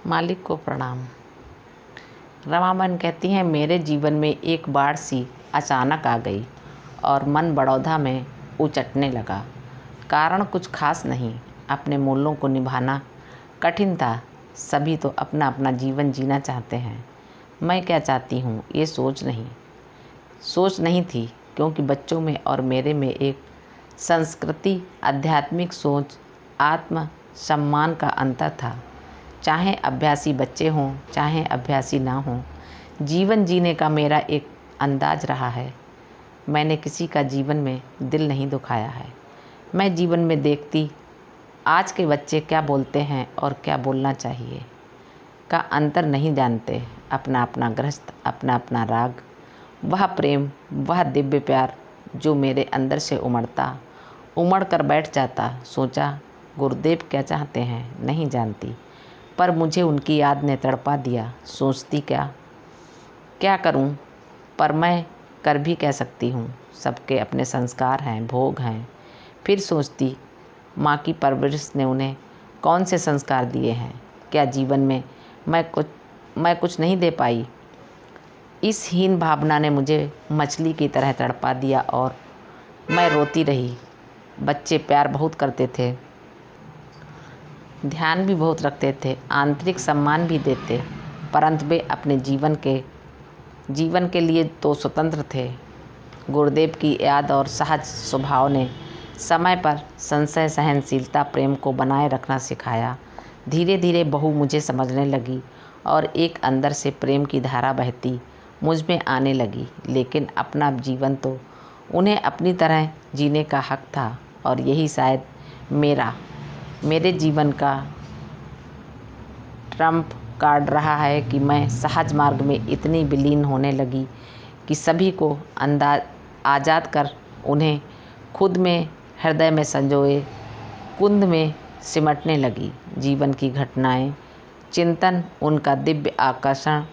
मालिक को प्रणाम। रमाबन कहती हैं, मेरे जीवन में एक बाढ़ सी अचानक आ गई और मन बड़ौदा में उचटने लगा। कारण कुछ खास नहीं, अपने मूल्यों को निभाना कठिन था। सभी तो अपना अपना जीवन जीना चाहते हैं। मैं क्या चाहती हूँ ये सोच नहीं थी, क्योंकि बच्चों में और मेरे में एक संस्कृति, आध्यात्मिक सोच, आत्म सम्मान का अंतर था। चाहे अभ्यासी बच्चे हों, चाहे अभ्यासी ना हों, जीवन जीने का मेरा एक अंदाज रहा है। मैंने किसी का जीवन में दिल नहीं दुखाया है। मैं जीवन में देखती आज के बच्चे क्या बोलते हैं और क्या बोलना चाहिए का अंतर नहीं जानते। अपना अपना गृहस्थ, अपना अपना राग, वह प्रेम, वह दिव्य प्यार जो मेरे अंदर से उमड़ कर बैठ जाता। सोचा गुरुदेव क्या चाहते हैं नहीं जानती, पर मुझे उनकी याद ने तड़पा दिया। सोचती क्या करूं, पर मैं कर भी कह सकती हूँ। सबके अपने संस्कार हैं, भोग हैं। फिर सोचती माँ की परवरिश ने उन्हें कौन से संस्कार दिए हैं। क्या जीवन में मैं कुछ नहीं दे पाई। इस हीन भावना ने मुझे मछली की तरह तड़पा दिया और मैं रोती रही। बच्चे प्यार बहुत करते थे, ध्यान भी बहुत रखते थे, आंतरिक सम्मान भी देते, परंतु वे अपने जीवन के लिए तो स्वतंत्र थे। गुरुदेव की याद और सहज स्वभाव ने समय पर संशय, सहनशीलता, प्रेम को बनाए रखना सिखाया। धीरे धीरे बहू मुझे समझने लगी और एक अंदर से प्रेम की धारा बहती मुझ में आने लगी। लेकिन अपना जीवन तो उन्हें अपनी तरह जीने का हक था और यही शायद मेरे जीवन का ट्रम्प कार्ड रहा है कि मैं सहज मार्ग में इतनी विलीन होने लगी कि सभी को आज़ाद कर उन्हें खुद में, हृदय में संजोए कुंद में सिमटने लगी। जीवन की घटनाएं, चिंतन, उनका दिव्य आकर्षण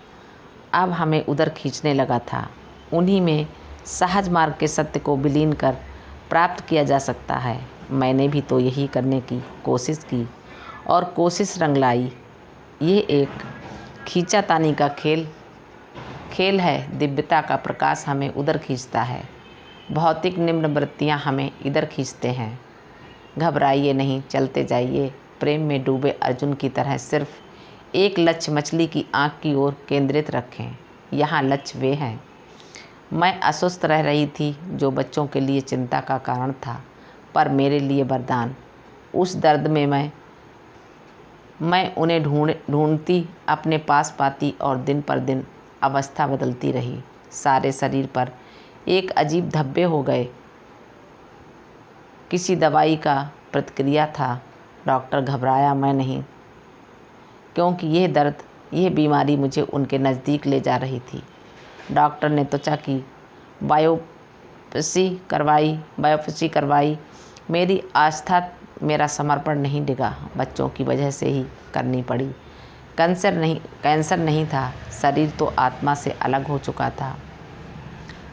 अब हमें उधर खींचने लगा था। उन्हीं में सहज मार्ग के सत्य को विलीन कर प्राप्त किया जा सकता है। मैंने भी तो यही करने की कोशिश की और कोशिश रंग लाई। ये एक खींचातानी का खेल है। दिव्यता का प्रकाश हमें उधर खींचता है, भौतिक निम्न वृत्तियाँ हमें इधर खींचते हैं। घबराइए नहीं, चलते जाइए। प्रेम में डूबे अर्जुन की तरह सिर्फ एक लक्ष्य, मछली की आँख की ओर केंद्रित रखें। यहाँ लक्ष्य वे हैं। मैं अस्वस्थ रह रही थी जो बच्चों के लिए चिंता का कारण था, पर मेरे लिए वरदान। उस दर्द में मैं उन्हें ढूंढती, अपने पास पाती और दिन पर दिन अवस्था बदलती रही। सारे शरीर पर एक अजीब धब्बे हो गए। किसी दवाई का प्रतिक्रिया था। डॉक्टर घबराया, मैं नहीं, क्योंकि यह दर्द, यह बीमारी मुझे उनके नज़दीक ले जा रही थी। डॉक्टर ने त्वचा की बायोप्सी करवाई। मेरी आस्था, मेरा समर्पण नहीं डिगा। बच्चों की वजह से ही करनी पड़ी। कैंसर नहीं था, शरीर तो आत्मा से अलग हो चुका था।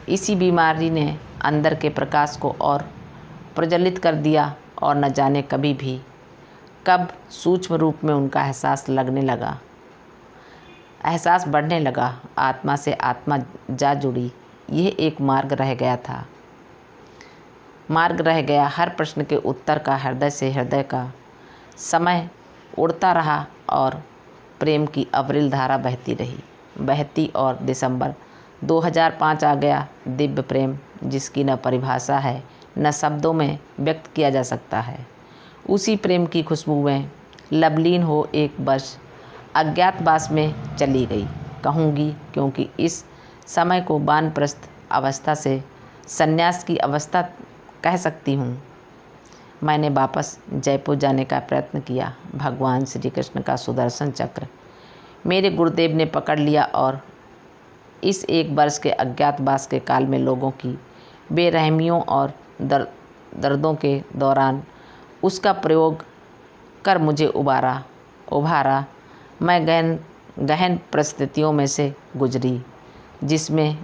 इसी बीमारी ने अंदर के प्रकाश को और प्रज्वलित कर दिया और न जाने कब सूक्ष्म रूप में उनका एहसास बढ़ने लगा। आत्मा से आत्मा जा जुड़ी। यह एक मार्ग रह गया। हर प्रश्न के उत्तर का हृदय से हृदय का समय उड़ता रहा और प्रेम की अविरल धारा बहती और दिसंबर 2005 आ गया। दिव्य प्रेम जिसकी न परिभाषा है, न शब्दों में व्यक्त किया जा सकता है। उसी प्रेम की खुशबू में लवलीन हो एक वर्ष अज्ञातवास में चली गई, कहूँगी, क्योंकि इस समय को वानप्रस्थ अवस्था से संन्यास की अवस्था कह सकती हूँ। मैंने वापस जयपुर जाने का प्रयत्न किया। भगवान श्री कृष्ण का सुदर्शन चक्र मेरे गुरुदेव ने पकड़ लिया और इस एक वर्ष के अज्ञातवास के काल में लोगों की बेरहमियों और दर्दों के दौरान उसका प्रयोग कर मुझे उभारा। मैं गहन परिस्थितियों में से गुजरी, जिसमें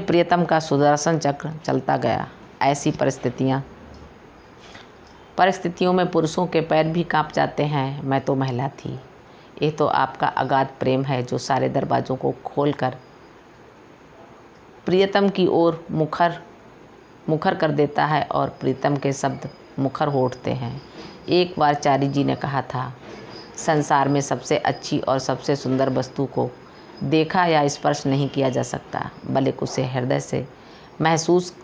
प्रियतम का सुदर्शन चक्र चलता गया। ऐसी परिस्थितियों में पुरुषों के पैर भी कांप जाते हैं, मैं तो महिला थी। ये तो आपका अगाध प्रेम है जो सारे दरवाज़ों को खोलकर प्रियतम की ओर मुखर कर देता है और प्रीतम के शब्द मुखर हो उठते हैं। एक बार चारी जी ने कहा था, संसार में सबसे अच्छी और सबसे सुंदर वस्तु को देखा या स्पर्श नहीं किया जा सकता, बल्कि उसे हृदय से महसूस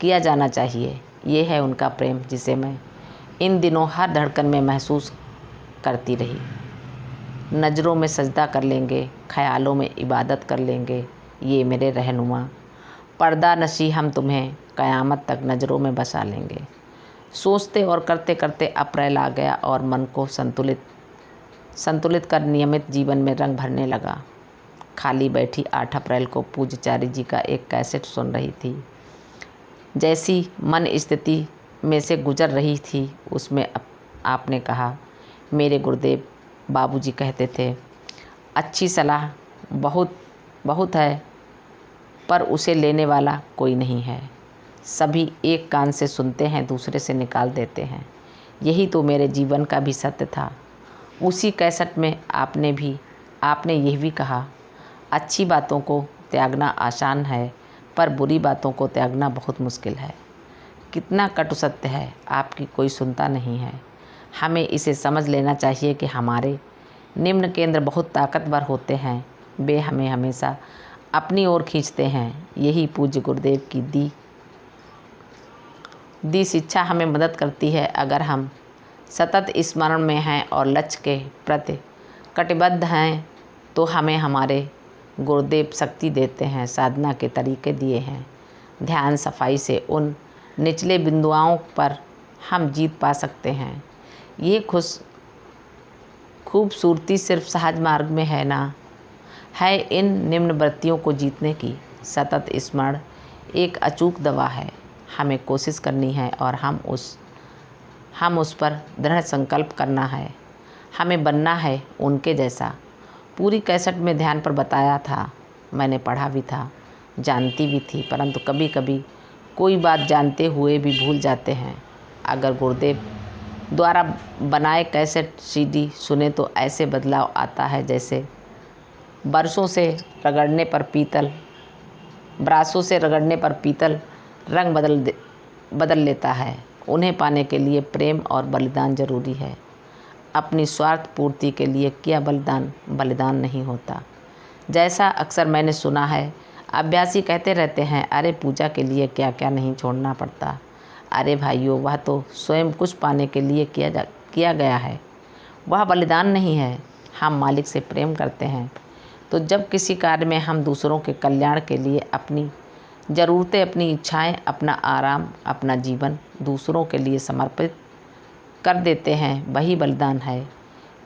किया जाना चाहिए। ये है उनका प्रेम जिसे मैं इन दिनों हर धड़कन में महसूस करती रही। नज़रों में सजदा कर लेंगे, ख्यालों में इबादत कर लेंगे, ये मेरे रहनुमा। पर्दा नशी हम तुम्हें क़यामत तक नज़रों में बसा लेंगे। सोचते और करते करते अप्रैल आ गया और मन को संतुलित कर नियमित जीवन में रंग भरने लगा। खाली बैठी 8 अप्रैल को पूज्य चारी जी का एक कैसेट सुन रही थी। जैसी मन स्थिति में से गुजर रही थी उसमें आपने कहा, मेरे गुरुदेव बाबूजी कहते थे, अच्छी सलाह बहुत है पर उसे लेने वाला कोई नहीं है। सभी एक कान से सुनते हैं, दूसरे से निकाल देते हैं। यही तो मेरे जीवन का भी सत्य था। उसी कैसेट में आपने यह भी कहा, अच्छी बातों को त्यागना आसान है पर बुरी बातों को त्यागना बहुत मुश्किल है। कितना कटु सत्य है, आपकी कोई सुनता नहीं है। हमें इसे समझ लेना चाहिए कि हमारे निम्न केंद्र बहुत ताकतवर होते हैं, वे हमें हमेशा अपनी ओर खींचते हैं। यही पूज्य गुरुदेव की दी शिक्षा हमें मदद करती है। अगर हम सतत स्मरण में हैं और लक्ष्य के प्रति कटिबद्ध हैं तो हमें हमारे गुरुदेव शक्ति देते हैं, साधना के तरीके दिए हैं। ध्यान सफाई से उन निचले बिंदुओं पर हम जीत पा सकते हैं। ये खूबसूरती सिर्फ सहज मार्ग में है ना, है इन निम्न वृत्तियों को जीतने की। सतत स्मरण एक अचूक दवा है। हमें कोशिश करनी है और हम उस पर दृढ़ संकल्प करना है। हमें बनना है उनके जैसा। पूरी कैसेट में ध्यान पर बताया था। मैंने पढ़ा भी था, जानती भी थी, परंतु कभी कभी कोई बात जानते हुए भी भूल जाते हैं। अगर गुरुदेव द्वारा बनाए कैसेट सीडी सुने तो ऐसे बदलाव आता है जैसे ब्रासों से रगड़ने पर पीतल रंग बदल लेता है। उन्हें पाने के लिए प्रेम और बलिदान जरूरी है। अपनी स्वार्थ पूर्ति के लिए किया बलिदान नहीं होता। जैसा अक्सर मैंने सुना है, अभ्यासी कहते रहते हैं, अरे पूजा के लिए क्या क्या नहीं छोड़ना पड़ता। अरे भाइयों, वह तो स्वयं कुछ पाने के लिए किया गया है, वह बलिदान नहीं है। हम मालिक से प्रेम करते हैं तो जब किसी कार्य में हम दूसरों के कल्याण के लिए अपनी ज़रूरतें, अपनी इच्छाएं, अपना आराम, अपना जीवन दूसरों के लिए समर्पित कर देते हैं, वही बलिदान है।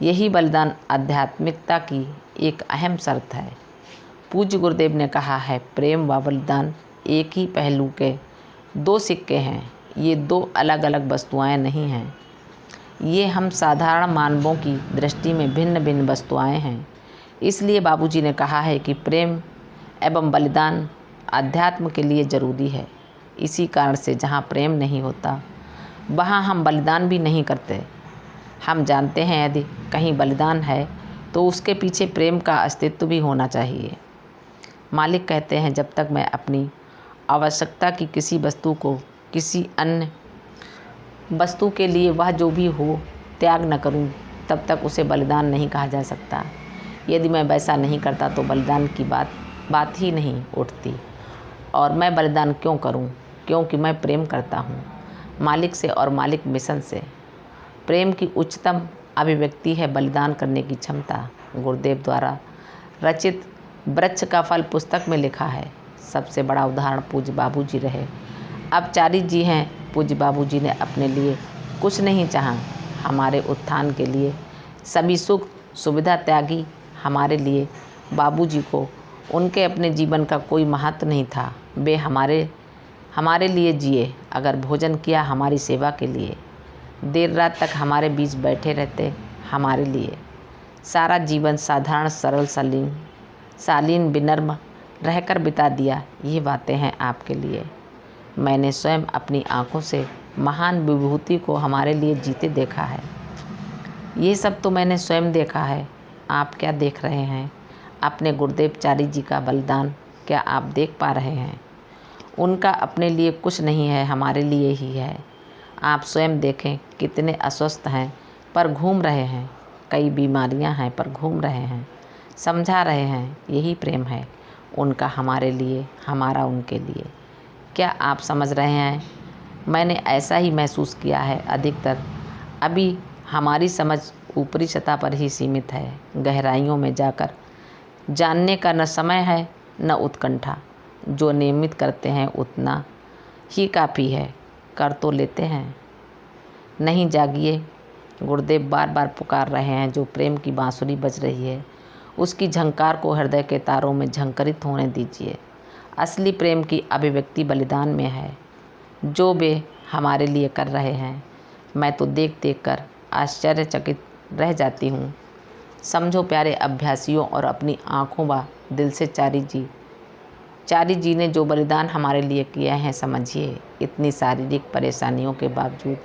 यही बलिदान आध्यात्मिकता की एक अहम शर्त है। पूज्य गुरुदेव ने कहा है, प्रेम व बलिदान एक ही पहलू के 2 सिक्के हैं। ये 2 अलग अलग वस्तुएं नहीं हैं। ये हम साधारण मानवों की दृष्टि में भिन्न भिन्न वस्तुएं हैं। इसलिए बाबूजी ने कहा है कि प्रेम एवं बलिदान अध्यात्म के लिए ज़रूरी है। इसी कारण से जहाँ प्रेम नहीं होता वहाँ हम बलिदान भी नहीं करते। हम जानते हैं यदि कहीं बलिदान है तो उसके पीछे प्रेम का अस्तित्व भी होना चाहिए। मालिक कहते हैं, जब तक मैं अपनी आवश्यकता की किसी वस्तु को किसी अन्य वस्तु के लिए वह जो भी हो त्याग न करूं, तब तक उसे बलिदान नहीं कहा जा सकता। यदि मैं वैसा नहीं करता तो बलिदान की बात ही नहीं उठती। और मैं बलिदान क्यों करूं? क्योंकि मैं प्रेम करता हूं मालिक से और मालिक मिशन से। प्रेम की उच्चतम अभिव्यक्ति है बलिदान करने की क्षमता। गुरुदेव द्वारा रचित वृक्ष का फल पुस्तक में लिखा है। सबसे बड़ा उदाहरण पूज्य बाबूजी रहे। अब चारी जी हैं। पूज्य बाबूजी ने अपने लिए कुछ नहीं चाहा, हमारे उत्थान के लिए सभी सुख सुविधा त्यागी। हमारे लिए बाबूजी को उनके अपने जीवन का कोई महत्व नहीं था। वे हमारे लिए जिए। अगर भोजन किया हमारी सेवा के लिए, देर रात तक हमारे बीच बैठे रहते हमारे लिए। सारा जीवन साधारण सरल शालीन विनम्र रहकर बिता दिया। ये बातें हैं आपके लिए। मैंने स्वयं अपनी आँखों से महान विभूति को हमारे लिए जीते देखा है। ये सब तो मैंने स्वयं देखा है। आप क्या देख रहे हैं? अपने गुरुदेव चारी जी का बलिदान क्या आप देख पा रहे हैं? उनका अपने लिए कुछ नहीं है, हमारे लिए ही है। आप स्वयं देखें, कितने अस्वस्थ हैं पर घूम रहे हैं, कई बीमारियां हैं पर घूम रहे हैं, समझा रहे हैं। यही प्रेम है उनका हमारे लिए, हमारा उनके लिए। क्या आप समझ रहे हैं? मैंने ऐसा ही महसूस किया है। अधिकतर अभी हमारी समझ ऊपरी सतह पर ही सीमित है। गहराइयों में जाकर जानने का न समय है न उत्कंठा। जो नियमित करते हैं उतना ही काफ़ी है। कर तो लेते हैं। नहीं, जागिए। गुरुदेव बार बार पुकार रहे हैं। जो प्रेम की बांसुरी बज रही है उसकी झंकार को हृदय के तारों में झंकरित होने दीजिए। असली प्रेम की अभिव्यक्ति बलिदान में है, जो वे हमारे लिए कर रहे हैं। मैं तो देख देख कर आश्चर्यचकित रह जाती हूँ। समझो प्यारे अभ्यासियों और अपनी आँखों व दिल से चारी जी ने जो बलिदान हमारे लिए किए हैं, समझिए। इतनी शारीरिक परेशानियों के बावजूद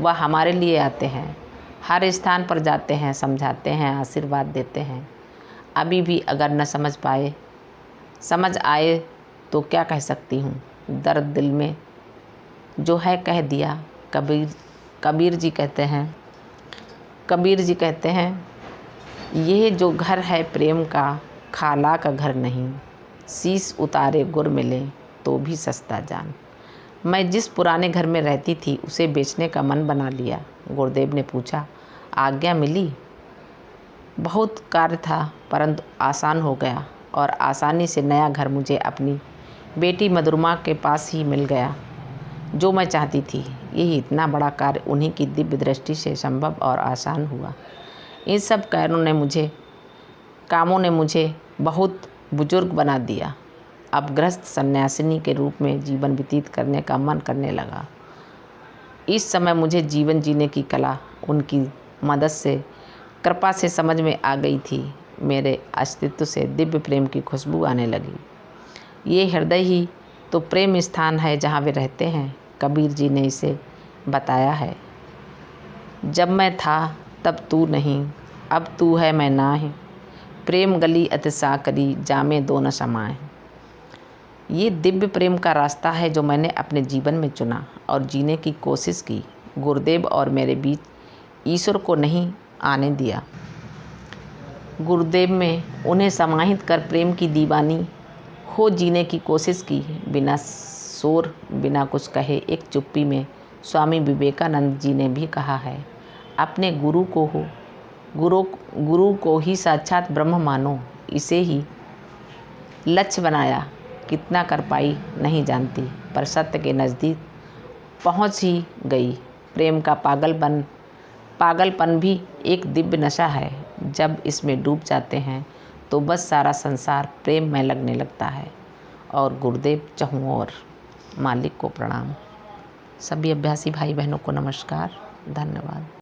वह हमारे लिए आते हैं, हर स्थान पर जाते हैं, समझाते हैं, आशीर्वाद देते हैं। अभी भी अगर न समझ आए तो क्या कह सकती हूँ। दर्द दिल में जो है कह दिया। कबीर जी कहते हैं यह जो घर है प्रेम का, खाला का घर नहीं। शीश उतारे गुर मिले तो भी सस्ता जान। मैं जिस पुराने घर में रहती थी उसे बेचने का मन बना लिया। गुरुदेव ने पूछा, आज्ञा मिली? बहुत कार्य था परंतु आसान हो गया और आसानी से नया घर मुझे अपनी बेटी मधुरमा के पास ही मिल गया, जो मैं चाहती थी। यही इतना बड़ा कार्य उन्हीं की दिव्य दृष्टि से संभव और आसान हुआ। इन सब कामों ने मुझे बहुत बुजुर्ग बना दिया। अब गृहस्थ सन्यासिनी के रूप में जीवन व्यतीत करने का मन करने लगा। इस समय मुझे जीवन जीने की कला उनकी मदद से, कृपा से समझ में आ गई थी। मेरे अस्तित्व से दिव्य प्रेम की खुशबू आने लगी। ये हृदय ही तो प्रेम स्थान है जहाँ वे रहते हैं। कबीर जी ने इसे बताया है। जब मैं था तब तू नहीं, अब तू है मैं ना है। प्रेम गली अतिशा करी, जामे दो न समाए। ये दिव्य प्रेम का रास्ता है जो मैंने अपने जीवन में चुना और जीने की कोशिश की। गुरुदेव और मेरे बीच ईश्वर को नहीं आने दिया। गुरुदेव में उन्हें समाहित कर प्रेम की दीवानी हो जीने की कोशिश की। बिना शोर, बिना कुछ कहे, एक चुप्पी में स्वामी विवेकानंद जी ने भी कहा है, अपने गुरु को ही साक्षात ब्रह्म मानो। इसे ही लक्ष्य बनाया। कितना कर पाई नहीं जानती, पर सत्य के नज़दीक पहुंच ही गई। प्रेम का पागलपन भी एक दिव्य नशा है। जब इसमें डूब जाते हैं तो बस सारा संसार प्रेम में लगने लगता है। और गुरुदेव चहूँ और मालिक को प्रणाम। सभी अभ्यासी भाई बहनों को नमस्कार, धन्यवाद।